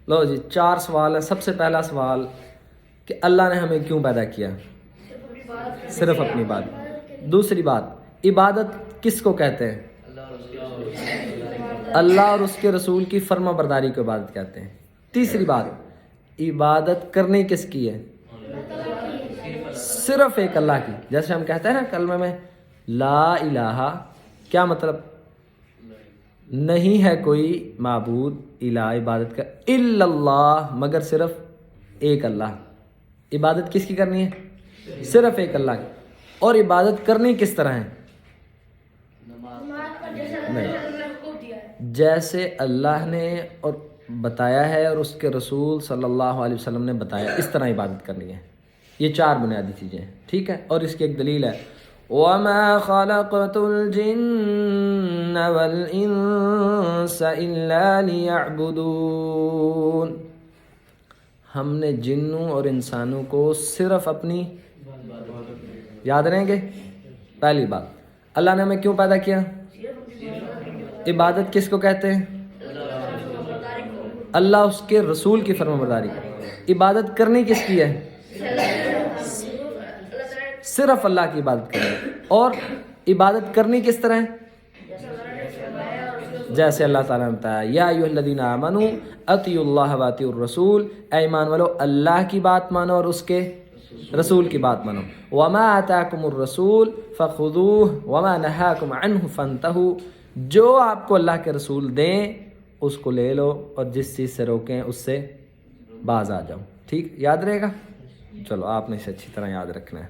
لو جی 4 سوال ہے. سب سے پہلا سوال کہ اللہ نے ہمیں کیوں پیدا کیا؟ صرف اپنی بات. دوسری بات، عبادت کس کو کہتے ہیں؟ اللہ اور اس کے رسول کی فرما برداری کو عبادت کہتے ہیں. تیسری بات، عبادت کرنی کس کی ہے؟ صرف ایک اللہ کی. جیسے ہم کہتے ہیں نا کلمہ میں لا الہ، کیا مطلب؟ نہیں ہے کوئی معبود الہ عبادت کا الا اللہ، مگر صرف ایک اللہ. عبادت کس کی کرنی ہے؟ صرف ایک اللہ کی. اور عبادت کرنی کس طرح ہے؟ نہیں، جیسے اللہ نے اور بتایا ہے اور اس کے رسول صلی اللہ علیہ وسلم نے بتایا، اس طرح عبادت کرنی ہے. یہ 4 بنیادی چیزیں ہیں. ٹھیک ہے. اور اس کی ایک دلیل ہے وَمَا خَلَقْتُ الْجِنَّ وَالْإِنسَ إِلَّا لِيَعْبُدُونَ. ہم نے جنوں اور انسانوں کو صرف اپنی یاد رہیں گے. پہلی بات، اللہ نے ہمیں کیوں پیدا کیا؟ عبادت کس کو کہتے ہیں؟ اللہ اس کے رسول کی فرما برداری کو. عبادت کرنی کس کی ہے؟ صرف اللہ کی عبادت کرنی. اور عبادت کرنی کس طرح ہے؟ جیسے اللہ تعالیٰ نے بتایا یا ایھا الذین آمنوا اطیعوا اللہ واطیعوا الرسول، اے ایمان والو اللہ کی بات مانو اور اس کے رسول کی بات مانو. وما آتاکم الرسول فخذوہ وما نہاکم عنہ فانتہوا، جو آپ کو اللہ کے رسول دیں اس کو لے لو اور جس چیز سے روکیں اس سے باز آ جاؤ. ٹھیک، یاد رہے گا. چلو آپ نے اسے اچھی طرح یاد رکھنا ہے.